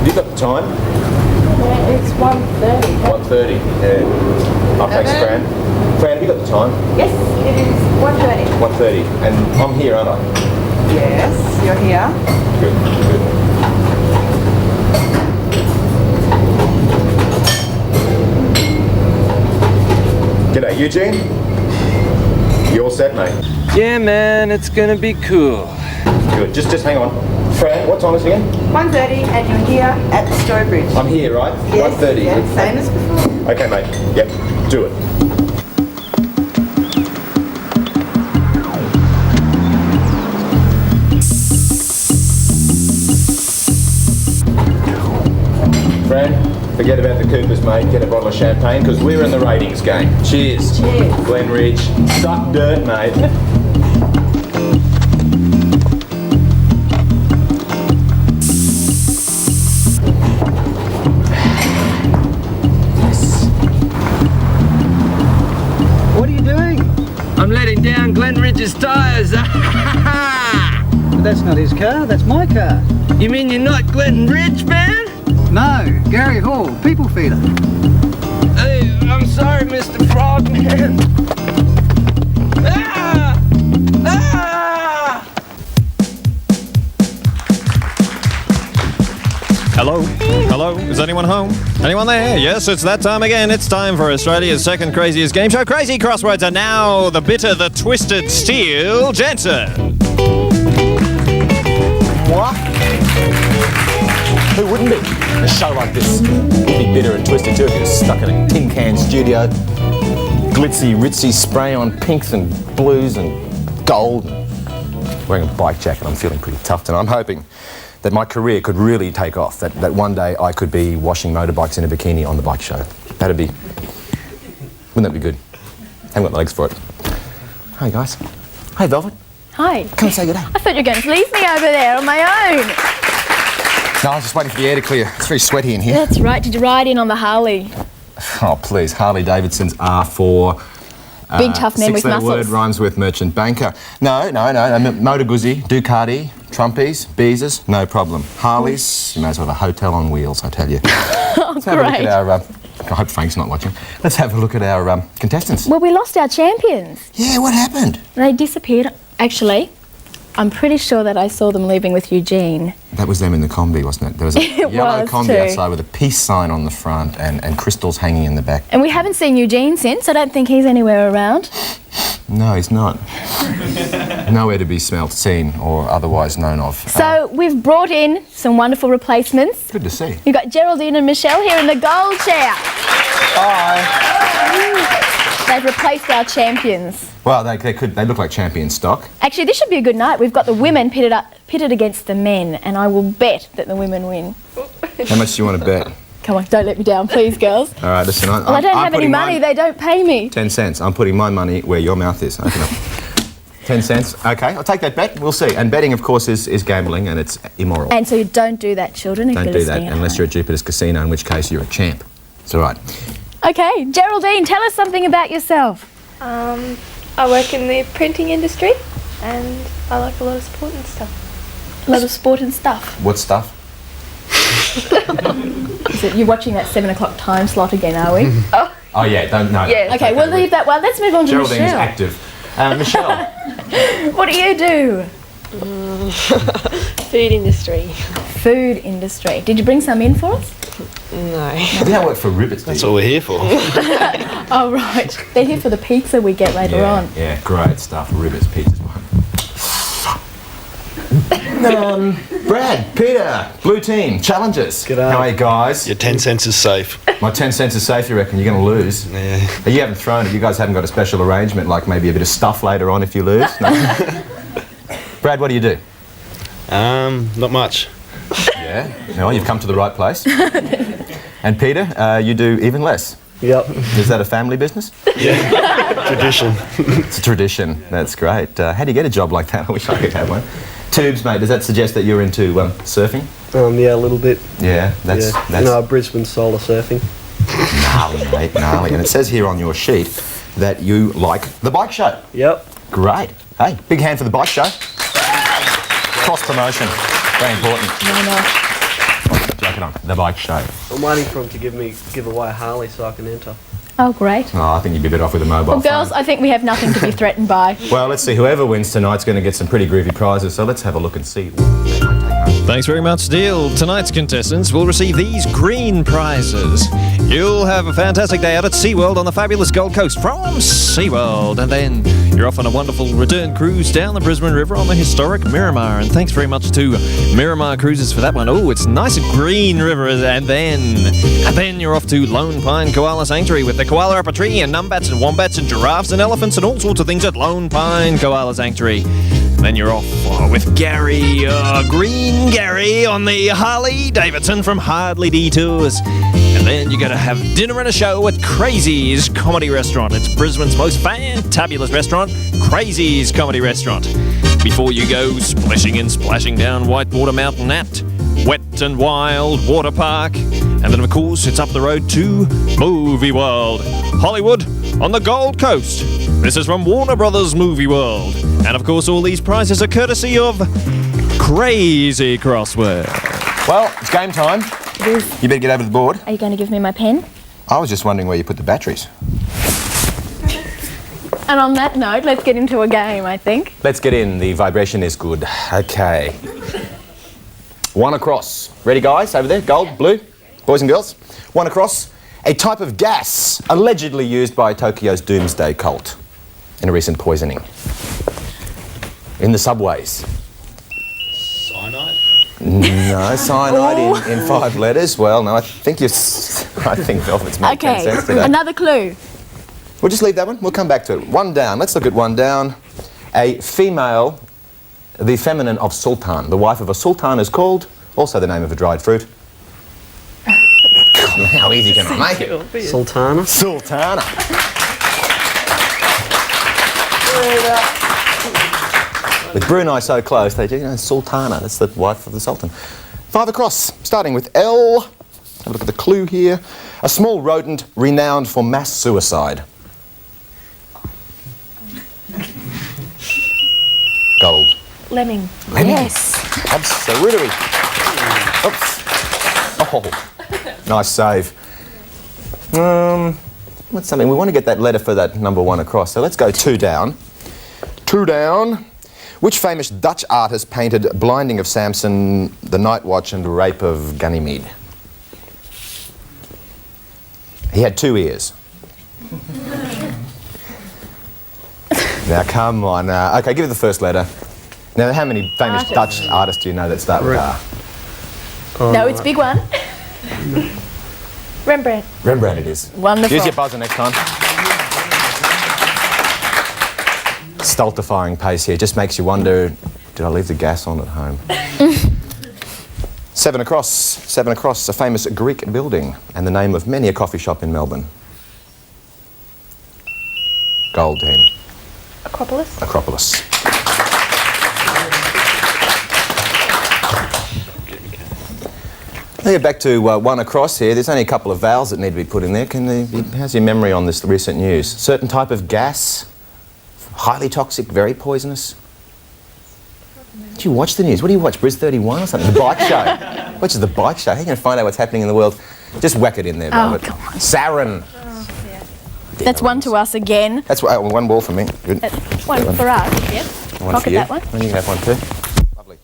Have you got the time? Yeah, it's 1:30. 1:30. Yeah. Oh, thanks, Fran. Fran, have you got the time? Yes, it is 1:30. 1:30. And I'm here, aren't I? Yes, you're here. Good, good. G'day, Eugene. You all set, mate? Yeah, man, it's gonna be cool. Good. Just hang on. Fran, what time is it again? 1:30, and you're here at the Stowbridge. I'm here, right? Yes, 1:30. yes, same as before. Okay, mate. Yep. Do it. Fran, forget about the Coopers, mate. Get a bottle of champagne, because we're in the ratings game. Cheers. Cheers. Glenridge. Suck dirt, mate. What are you doing? I'm letting down Glenridge's tyres. But that's not his car, that's my car. You mean you're not Glenridge, man? No, Gary Hall, people feeder. Hey, I'm sorry, Mr. Frogman. Ah! Ah! Hello? Hello? Is anyone home? Anyone there? Yes, it's that time again. It's time for Australia's second craziest game show. Crazy Crosswords are now the bitter, the twisted steel Jensen. What? Who wouldn't be? A show like this would be bitter and twisted too if you were stuck in a tin can studio. Glitzy, ritzy spray on pinks and blues and gold. Wearing a bike jacket, I'm feeling pretty tough tonight. I'm hoping that my career could really take off, that one day I could be washing motorbikes in a bikini on the bike show. Wouldn't that be good? Haven't got the legs for it. Hey guys. Hey Velvet. Hi. Come and say good day. I thought you were going to leave me over there on my own. No, I was just waiting for the air to clear. It's very sweaty in here. That's right. Did you ride in on the Harley? Oh, please. Harley Davidson's R4. Big tough man with Six-letter word muscles. rhymes with merchant banker. No. Motor Guzzi, Ducati, Trumpies, Beezers, no problem. Harleys, you may as well have a hotel on wheels, I tell you. Let's have a look great. at our... I hope Frank's not watching. Let's have a look at our contestants. Well, we lost our champions. Yeah, what happened? They disappeared. Actually, I'm pretty sure that I saw them leaving with Eugene. That was them in the combi, wasn't it? There was a It yellow was combi too. outside with a peace sign on the front and crystals hanging in the back. And we haven't seen Eugene since. I don't think he's anywhere around. No, he's not. Nowhere to be smelt, seen, or otherwise known of. So we've brought in some wonderful replacements. Good to see. We've got Geraldine and Michelle here in the gold chair. Hi. They've replaced our champions. Well, they look like champion stock. Actually, this should be a good night. We've got the women pitted against the men, and I will bet that the women win. How much do you want to bet? Come on, don't let me down, please, girls. All right, listen. Well, I don't have any money. They don't pay me. 10 cents. I'm putting my money where your mouth is. Open up. 10 cents. Okay, I'll take that bet. We'll see. And betting, of course, is gambling, and it's immoral. And so you don't do that, children. If Don't you're do that listening at unless home. you're at Jupiter's Casino, in which case you're a champ. It's all right. Okay, Geraldine, tell us something about yourself. I work in the printing industry and I like a lot of sport and stuff. A lot of sport and stuff. What stuff? Is it, you're watching that 7 o'clock time slot again, are we? Oh, yeah, don't know. Yeah. Okay, we'll leave that one. Let's move on to Geraldine is Michelle. active. Michelle. What do you do? Food industry. Food industry. Did you bring some in for us? No. You don't work for Ribbits, do That's you? all we're here for. Oh, right. They're here for the pizza we get later on. Yeah, great stuff. Ribbits, pizzas. Brad, Peter, blue team, challengers. G'day. How are you guys? Your 10 cents is safe. My 10 cents is safe, you reckon? You're going to lose? Yeah. You haven't thrown it. You guys haven't got a special arrangement, like maybe a bit of stuff later on if you lose? No? Brad, what do you do? Not much. Yeah? No, you've come to the right place. And Peter, you do even less. Yep. Is that a family business? Yeah. Tradition. It's a tradition. That's great. How do you get a job like that? I wish I could have one. Tubes, mate, does that suggest that you're into surfing? Yeah, a little bit. Yeah, that's... Brisbane solar surfing. Gnarly, mate, gnarly. And it says here on your sheet that you like the bike show. Yep. Great. Hey, big hand for the bike show. Cross promotion. Very important. No. Joking it on, the bike show. I'm waiting for him to give away a Harley so I can enter. Oh, great. Oh, I think you'd be better off with a mobile Well, girls, phone. I think we have nothing to be threatened by. Well, let's see. Whoever wins tonight's going to get some pretty groovy prizes, so let's have a look and see. Thanks very much, Steele. Tonight's contestants will receive these green prizes. You'll have a fantastic day out at SeaWorld on the fabulous Gold Coast from SeaWorld. And then you're off on a wonderful return cruise down the Brisbane River on the historic Miramar. And thanks very much to Miramar Cruises for that one. Oh, it's nice and green river. And then you're off to Lone Pine Koala Sanctuary with the koala up a tree and numbats and wombats and giraffes and elephants and all sorts of things at Lone Pine Koala Sanctuary. Then you're off with Gary, Green Gary, on the Harley Davidson from Hardly Detours. And then you're going to have dinner and a show at Crazy's Comedy Restaurant. It's Brisbane's most fantabulous restaurant, Crazy's Comedy Restaurant. Before you go splishing and splashing down Whitewater Mountain at Wet and Wild Water Park. And then, of course, it's up the road to Movie World, Hollywood on the Gold Coast. This is from Warner Brothers Movie World. And, of course, all these prizes are courtesy of Crazy Crossword. Well, it's game time. It is. You better get over the board. Are you going to give me my pen? I was just wondering where you put the batteries. And on that note, let's get into a game, I think. Let's get in. The vibration is good. Okay. One across. Ready, guys? Over there. Gold, blue. Boys and girls. One across. A type of gas allegedly used by Tokyo's doomsday cult in a recent poisoning. In the subways. Cyanide? No, cyanide in 5 letters. Well, no, I think Velvet's made 10 cents today. Another clue. We'll just leave that one. We'll come back to it. One down. Let's look at one down. A female, the feminine of sultan. The wife of a sultan is called, also the name of a dried fruit. God, how easy can I make it? Sultana. Sultana. With Brunei so close, they do, Sultana. That's the wife of the Sultan. 5 across, starting with L. Have a look at the clue here. A small rodent renowned for mass suicide. Gold. Lemming. Lemming. Yes. Absolutely. Oops. Oh, nice save. What's something? We want to get that letter for that number 1 across. So let's go 2 down. 2 down. Which famous Dutch artist painted Blinding of Samson, The Night Watch and Rape of Ganymede? He had 2 ears. Now, come on. Okay, give it the first letter. Now, how many famous Dutch artists do you know that start with R? No, it's a big one. Rembrandt. Rembrandt it is. Wonderful. Use your buzzer next time. Stultifying pace here. Just makes you wonder, did I leave the gas on at home? 7 across. 7 across. A famous Greek building and the name of many a coffee shop in Melbourne. Gold team. Acropolis. Acropolis. Now get back to 1 across here. There's only a couple of vowels that need to be put in there. How's your memory on this recent news? Certain type of gas, highly toxic, very poisonous. Do you watch the news? What do you watch? Briz 31 or something? The bike show. Which is the bike show? How are you going to find out what's happening in the world? Just whack it in there, Velvet. come on. Sarin. That's 1 to us again. That's 1 ball for me. Good. 1 for us. Yep. One Pocket for you. that one. And you can have 1 too. Lovely.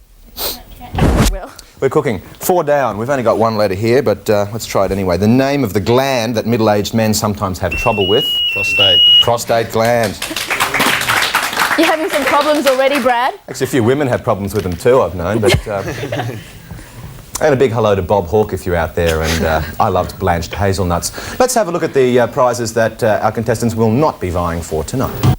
Well. We're cooking. 4 down. We've only got 1 letter here, but let's try it anyway. The name of the gland that middle-aged men sometimes have trouble with. Prostate. Prostate gland. You're having some problems already, Brad? Actually, a few women have problems with them too, I've known. But and a big hello to Bob Hawke if you're out there. And I loved blanched hazelnuts. Let's have a look at the prizes that our contestants will not be vying for tonight.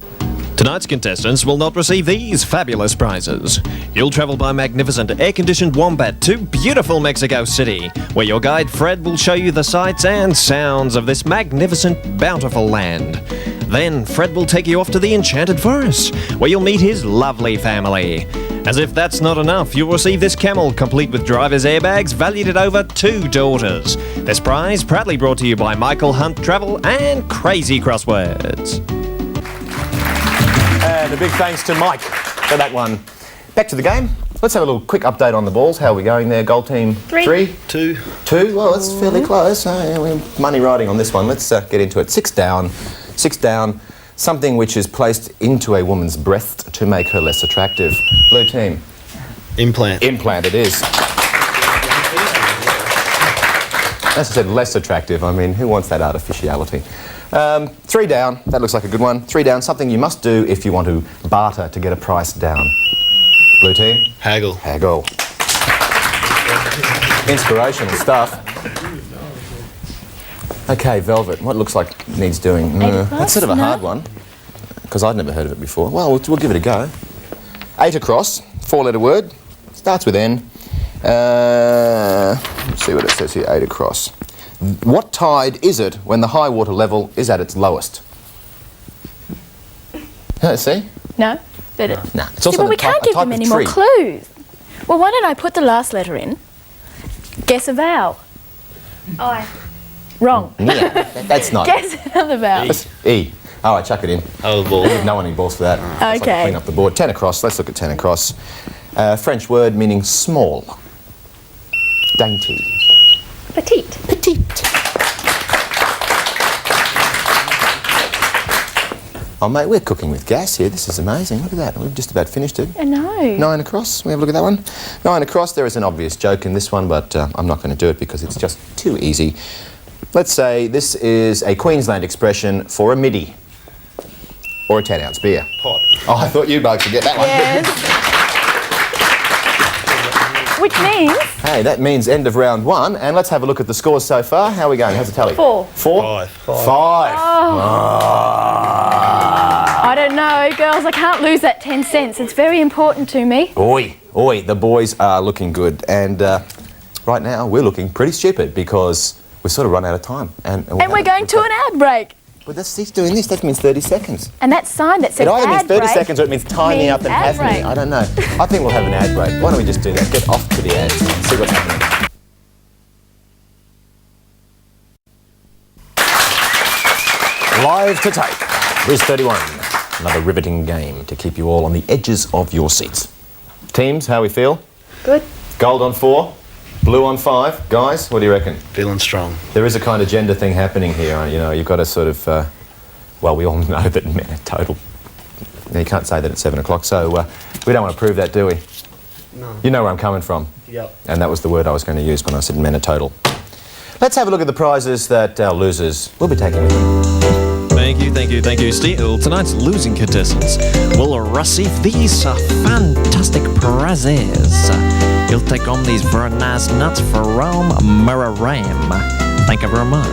Tonight's contestants will not receive these fabulous prizes. You'll travel by magnificent air-conditioned Wombat to beautiful Mexico City, where your guide Fred will show you the sights and sounds of this magnificent, bountiful land. Then Fred will take you off to the Enchanted Forest, where you'll meet his lovely family. As if that's not enough, you'll receive this camel, complete with driver's airbags, valued at over 2 daughters. This prize proudly brought to you by Michael Hunt Travel and Crazy Crosswords. And a big thanks to Mike for that one. Back to the game. let's have a little quick update on the balls. How are we going there? Goal team 3? 2. 2? Well, that's fairly close. We're money riding on this one. Let's get into it. 6 down. 6 down. Something which is placed into a woman's breast to make her less attractive. Blue team. Implant. Implant it is. As I said, less attractive. I mean, who wants that artificiality? 3 down. That looks like a good one. 3 down. Something you must do if you want to barter to get a price down. Blue team. Haggle. Haggle. Inspirational stuff. Okay, Velvet. What looks like needs doing? That's sort of a hard one because I'd never heard of it before. Well, we'll give it a go. 8 across. 4-letter word. Starts with N. Let's see what it says here. 8 across. What tide is it when the high water level is at its lowest? See? No? Did it? No. It's See, also but we can't give them any more clues. Well, why don't I put the last letter in? Guess a vowel. I. Wrong. Yeah, that's not. Guess another vowel. That's E. All right, chuck it in. Oh, the ball. No one any balls for that. Let's Okay. clean up the board. 10 across. Let's look at 10 across. French word meaning small. Dainty. Petite. Petite. Oh, mate, we're cooking with gas here. This is amazing. Look at that. We've just about finished it. I know. 9 across. We have a look at that one. 9 across. There is an obvious joke in this one, but I'm not going to do it because it's just too easy. Let's say this is a Queensland expression for a midi. Or a 10-ounce beer. Pot. Oh, I thought you both could get that one. Yes. Which means Hey, that means end of round 1, and let's have a look at the scores so far. How are we going? How's the tally? 4. 4? 5. 5. I don't know, girls. I can't lose that 10 cents. It's very important to me. Oi, the boys are looking good, and right now we're looking pretty stupid because we've sort of run out of time. And we're going to an ad break. Well, he's doing this. That means 30 seconds. And that sign that says It either means ad 30 break seconds or it means tie me up and means ad have me. break. I don't know. I think we'll have an ad break. Why don't we just do that? Get off to the ads and see what's happening. Live to tape. Riz 31. Another riveting game to keep you all on the edges of your seats. Teams, how we feel? Good. Gold on 4, blue on 5. Guys, what do you reckon? Feeling strong. There is a kind of gender thing happening here. You know, you've got to sort of, well, we all know that men are total. You can't say that at 7 o'clock, so we don't want to prove that, do we? No. You know where I'm coming from. Yep. And that was the word I was going to use when I said men are total. Let's have a look at the prizes that our losers will be taking with them. Thank you, Steel. Tonight's losing contestants will receive these fantastic prizes. You'll take home these very nice nuts from Mararam. Thank you very much.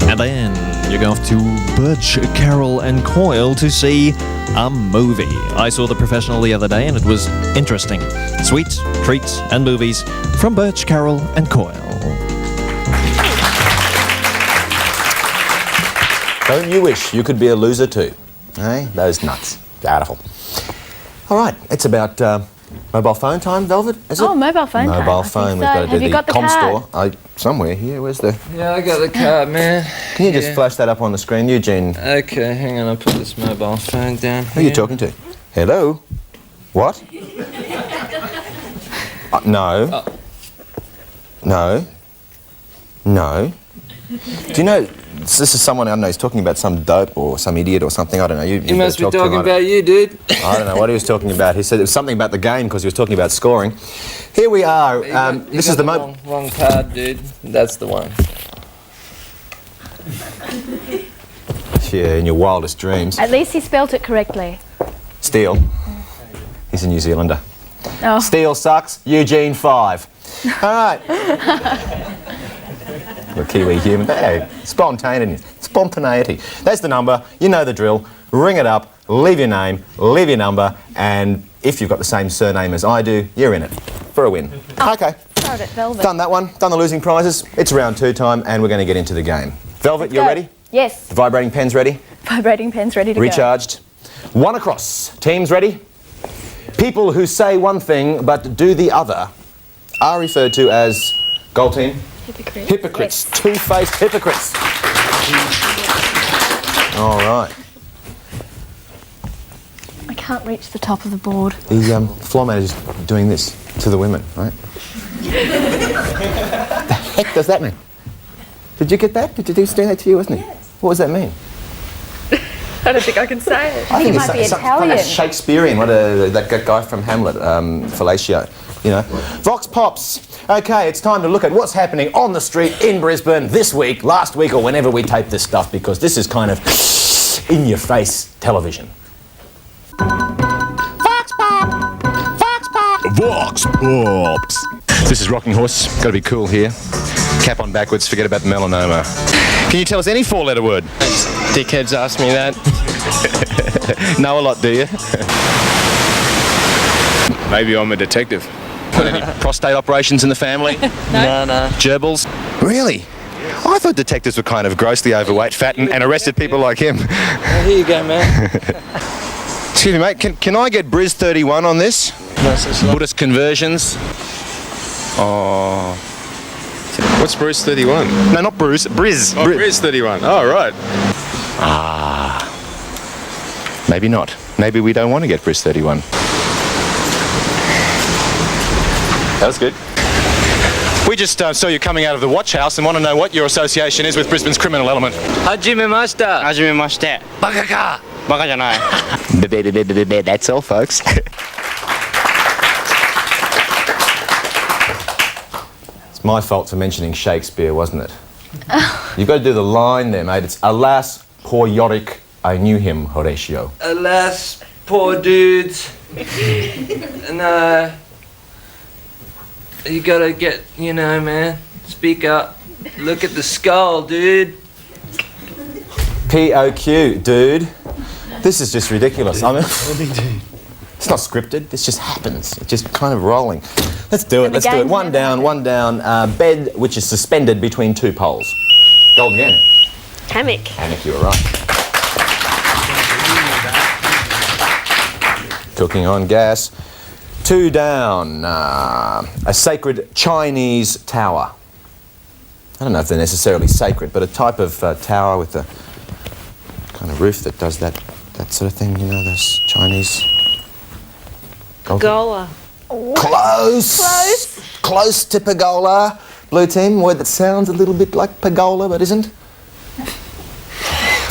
And then you're going to Birch, Carroll and Coyle to see a movie. I saw The Professional the other day and it was interesting. Sweets, treats and movies from Birch, Carroll and Coyle. Don't you wish you could be a loser too? Eh? Those nuts. Beautiful. All right, it's about mobile phone time, Velvet, is it? Oh, mobile phone time. Mobile I think phone. so. We've got to Have do you the got the com card? store. Somewhere here. Where's the... Yeah, I got the card, man. Can you just flash that up on the screen, Eugene? Okay, hang on, I'll put this mobile phone down here. Who are you talking to? Hello? What? No. No. No. Do you know, this is someone, I don't know, he's talking about some dope or some idiot or something, I don't know. You He must be better talk to talking him. about you, dude. I don't know what he was talking about. He said it was something about the game because he was talking about scoring. Here we are. This is the wrong card, dude. That's the one. Yeah, in your wildest dreams. At least he spelt it correctly. Steele. He's a New Zealander. Oh. Steele sucks. Eugene 5. All right. You're a Kiwi human. Hey, spontaneity. That's the number. You know the drill. Ring it up. Leave your name. Leave your number. And if you've got the same surname as I do, you're in it for a win. Okay. Started at Velvet. Done that one. Done the losing prizes. It's round 2 time, and we're going to get into the game. Velvet, you're Go. ready? Yes. The vibrating pen's ready? Vibrating pen's ready to Recharged. 1 across. Teams ready? People who say one thing but do the other are referred to as goal team. Hypocrites. Hypocrites. Yes. Two-faced hypocrites. All right. can't reach the top of the board. The floor manager's doing this to the women, right? The heck does that mean? Did you get that? Did you do that to you, wasn't it? Yes. What does that mean? I don't think I can say it. I think it might be Italian. Kind of Shakespearean. That guy from Hamlet, Fellatio. You know. Vox Pops. Okay, it's time to look at what's happening on the street in Brisbane this week, last week, or whenever we tape this stuff, because this is kind of in-your-face television. Vox Pop! Vox Pop! Vox Pops! This is Rocking Horse. Got to be cool here. Cap on backwards, forget about the melanoma. Can you tell us any four-letter word? Dickheads ask me that. Know a lot, do you? Maybe I'm a detective. Any prostate operations in the family? No. Gerbils? Really? I thought detectives were kind of grossly overweight, fat, and arrested people like him. Oh, here you go, man. Excuse me, mate. Can I get Briz 31 on this? Buddhist conversions. Oh. What's Bruce 31? No, not Bruce. Briz. Oh, Briz 31. Oh, right. Maybe not. Maybe we don't want to get Briz 31. That was good. We just saw you coming out of the watch house and want to know what your association is with Brisbane's criminal element. Hajimemashita. Hajimemashite. Bakaka! Baka janai. That's all, folks. It's my fault for mentioning Shakespeare, wasn't it? You've got to do the line there, mate. It's, alas, poor Yorick, I knew him, Horatio. Alas, poor dudes. No. You gotta get, man. Speak up. Look at the skull, dude. P-O-Q, dude. This is just ridiculous. I mean, it's not scripted. This just happens. It's just kind of rolling. Let's do it. Let's do it. One down. Bed which is suspended between two poles. Go again. Hammock. Hammock, you were right. Cooking on gas. Two down. A sacred Chinese tower. I don't know if they're necessarily sacred, but a type of tower with a kind of roof that does that sort of thing, those Chinese... Pergola. Close to pergola. Blue team, word that sounds a little bit like pergola, but isn't.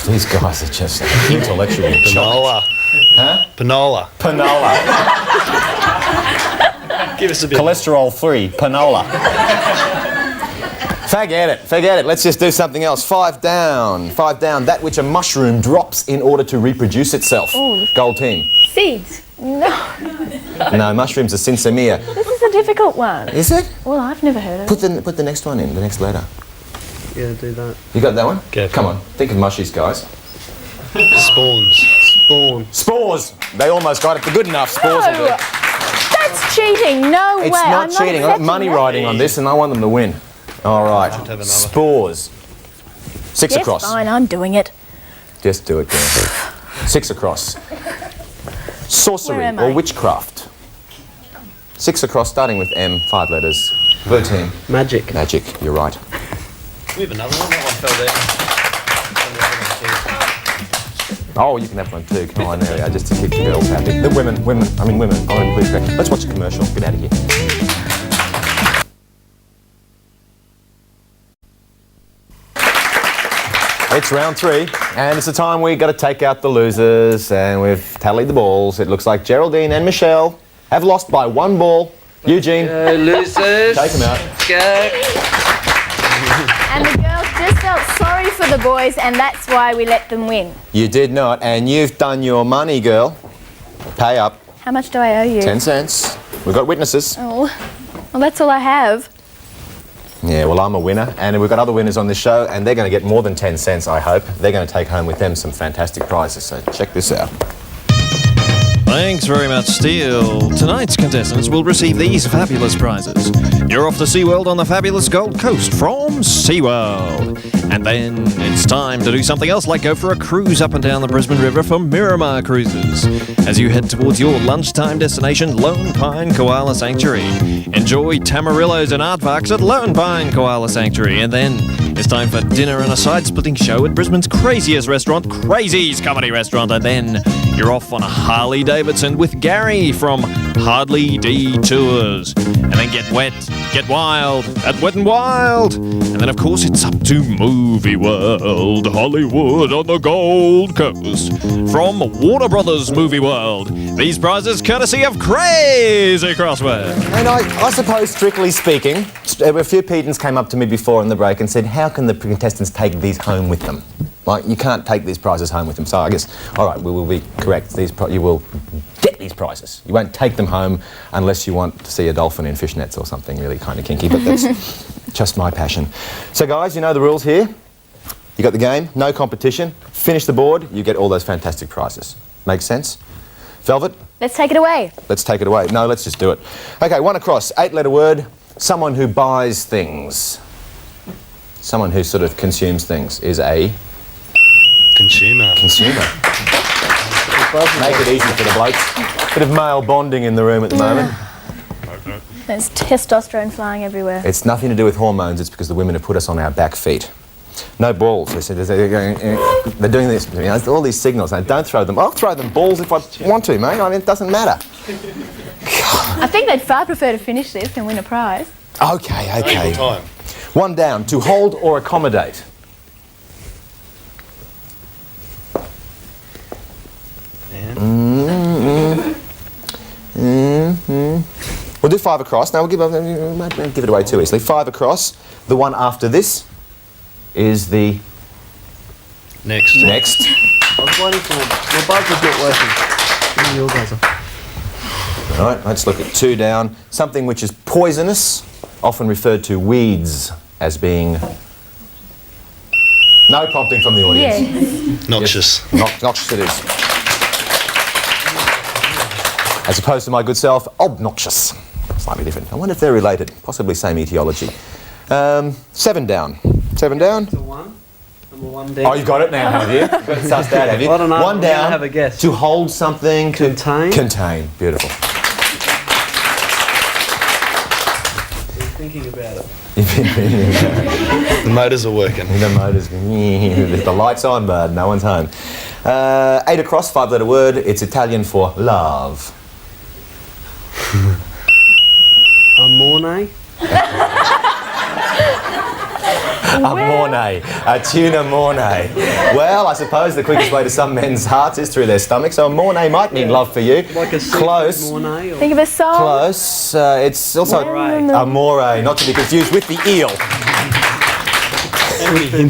These guys are just intellectual. Panola. Huh? Panola. Give us a bit. Cholesterol-free panola. Forget it. Let's just do something else. Five down. That which a mushroom drops in order to reproduce itself. Ooh. Gold team. Seeds. No. No, mushrooms are sinsemia. This is a difficult one. Is it? Well, I've never heard of it. Put the next one in, the next letter. Yeah, do that. You got that one? Careful. Come on, think of mushies, guys. Spawns. Spores. They almost got it. They're good enough. Spores will do it. That's cheating. No way. It's not I'm cheating. Not I've got money riding on this, and I want them to win. All right. Spores. Six Yes, across. fine. I'm doing it. Just do it, girl. Six across. Sorcery Where am or I? witchcraft. Six across, starting with M, 5 letters. Blue team. Magic. Magic. You're right. We have another one. That one fell down. Oh, you can have one too. Come on, there we are, just to keep the girls happy. The women. Please, correct. Let's watch a commercial. Get out of here. It's round 3, and it's the time we got to take out the losers, and we've tallied the balls. It looks like Geraldine and Michelle have lost by 1 ball. Eugene, Go, losers. take them out. Go. And the girls just felt sorry for the boys, and that's why we let them win. You did not, and you've done your money, girl. Pay up. How much do I owe you? 10 cents. We've got witnesses. Oh, well, that's all I have. Yeah, well, I'm a winner, and we've got other winners on this show, and they're going to get more than 10 cents, I hope. They're going to take home with them some fantastic prizes, so check this out. Thanks very much, Steele. Tonight's contestants will receive these fabulous prizes. You're off to SeaWorld on the fabulous Gold Coast from SeaWorld. And then it's time to do something else, like go for a cruise up and down the Brisbane River for Miramar Cruises. As you head towards your lunchtime destination, Lone Pine Koala Sanctuary. Enjoy tamarillos and aardvarks at Lone Pine Koala Sanctuary. And then it's time for dinner and a side-splitting show at Brisbane's craziest restaurant, Crazy's Comedy Restaurant. And then you're off on a Harley Davidson with Gary from Hardly Detours. And then get wet, get wild at Wet n Wild. And then, of course, it's up to Movie World, Hollywood on the Gold Coast. From Warner Brothers Movie World, these prizes courtesy of Crazy Crosswords. And I suppose, strictly speaking, a few Petons came up to me before in the break and said, how can the contestants take these home with them? Like, you can't take these prizes home with them. So I guess, all right, we will be correct. You will get these prizes. You won't take them home unless you want to see a dolphin in fishnets or something really kind of kinky, but that's just my passion. So, guys, you know the rules here. You got the game, no competition. Finish the board, you get all those fantastic prizes. Make sense? Velvet? Let's take it away. Let's take it away. No, let's just do it. Okay, one across. 8-letter word. Someone who buys things. Someone who sort of consumes things is a... Consumer. Consumer. Make it easy for the blokes. Bit of male bonding in the room at the moment. There's testosterone flying everywhere. It's nothing to do with hormones, it's because the women have put us on our back feet. No balls. They're doing this. You know, all these signals. Now, don't throw them. I'll throw them balls if I want to, mate. I mean, it doesn't matter. I think they'd far prefer to finish this and win a prize. Okay, okay. Time. One down. To hold or accommodate. We'll do 5 across. Now, we might give it away too easily. 5 across. The one after this is the... Next. Next. I was waiting for my buzzer's not working. Give me your buzzer. All right, let's look at 2 down. Something which is poisonous, often referred to weeds as being... No prompting from the audience. Yes. Noxious. Yes. Noxious it is. As opposed to my good self, obnoxious. Slightly different. I wonder if they're related. Possibly same etiology. 7 down. 7 down. It's a 1. Number 1 down. Oh, you got it now, have you? Got it sussed out, have you? I don't know. 1 down. Have a guess. To hold something. Contain. Contain. Beautiful. Been thinking about it. You've been thinking about it. The motors are working. The motors. The light's on, bud. No one's home. 8 across, 5-letter word. It's Italian for love. Amore. A mornay, a tuna mornay. Well, I suppose the quickest way to some men's hearts is through their stomach, so a mornay might mean love for you. Like a Close. mornay. Think of a song. Close. It's also a moray, not to be confused with the eel.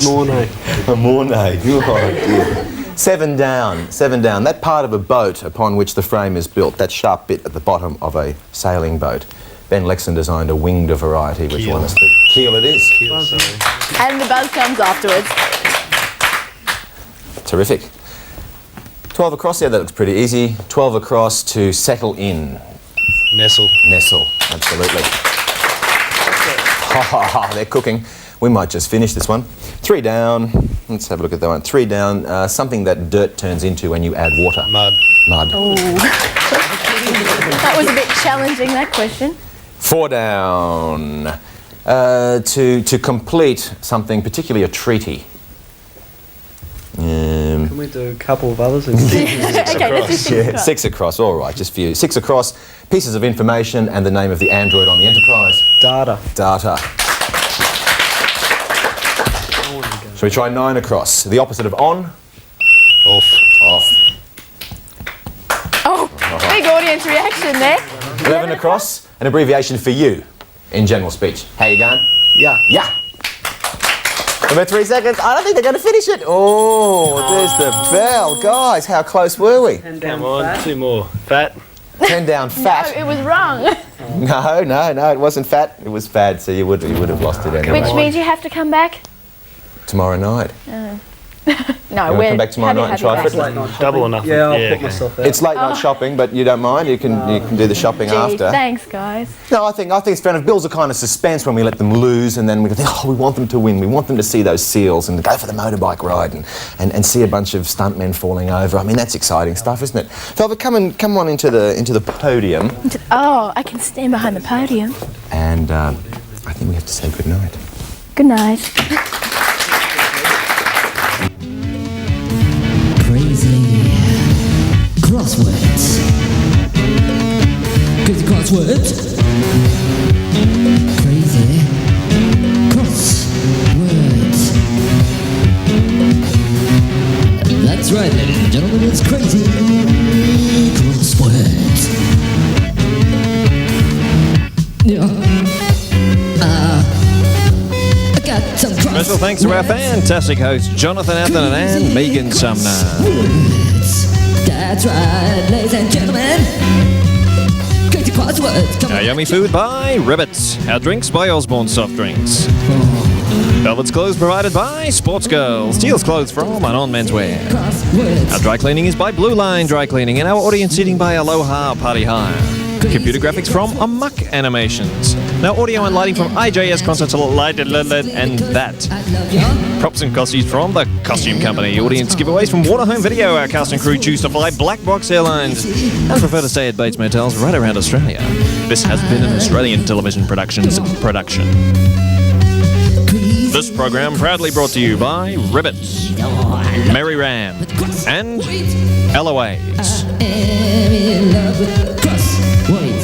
Mornay. A mornay. Oh, dear. 7 down. 7 down. That part of a boat upon which the frame is built, that sharp bit at the bottom of a sailing boat. Ben Lexon designed a winged variety, which Keel. one is the keel? It is. Keel, sorry. And the buzz comes afterwards. Terrific. 12 across, yeah, that looks pretty easy. 12 across to settle in. Nestle. Nestle, absolutely. They're cooking. We might just finish this one. 3 down. Let's have a look at that one. 3 down. Something that dirt turns into when you add water. Mud. Mud. Oh. That was a bit challenging, that question. 4 down. To complete something, particularly a treaty. Can we do a couple of others? Okay, let's do 6 Yeah, across. 6 across, all right, just for you. 6 across, pieces of information and the name of the android on the Enterprise. Data. Data. Shall we try 9 across? The opposite of on? Off. Off. Oh, big audience reaction there. 11 across, an abbreviation for you in general speech. How you going? Yeah. Yeah. About 3 seconds. I don't think they're going to finish it. Oh, there's the bell. Guys, how close were we? And down Come on, fat. 2 more. Fat. 10 down, fat. No, it was wrong. No, it wasn't fat. It was fad, so you would have lost it anyway. Which means you have to come back. Tomorrow night. No, You wanna come back tomorrow night and try for it? Late night shopping. Double or nothing. Yeah, I'll Yeah, put okay. myself out. It's late night shopping, but you don't mind. You can do the shopping Gee, after. thanks, guys. No, I think it's fair enough. Builds a kind of suspense when we let them lose, and then we think, oh, we want them to win. We want them to see those seals and go for the motorbike ride and see a bunch of stuntmen falling over. I mean, that's exciting stuff, isn't it? Velvet, come on into the podium, Oh, I can stand behind the podium. and I think we have to say good night. Good night. Crazy Crosswords. Crazy crosswords. Crazy crosswords. That's right, ladies and gentlemen, it's crazy crosswords. I got some Special thanks to our fantastic hosts, Jonathan Atherton and Megan Sumner. That's right, ladies and gentlemen. Crazy crosswords. Our yummy food by Ribbits. Our drinks by Osborne Soft Drinks. Velvet's clothes provided by Sports Girl. Steals clothes from and on menswear. Our dry cleaning is by Blue Line Dry Cleaning, and our audience seating by Aloha Party Hire. Computer graphics from Amok Animations. Now audio and lighting from IJS Concerts Light and that. Props and costumes from the Costume Company. Audience giveaways from Waterhome Video. Our cast and crew choose to fly Black Box Airlines and prefer to stay at Bates Motels right around Australia. This has been an Australian Television Productions production. This program proudly brought to you by Ribbits, Merry Ram, and LOAs. I am in love with crosswords.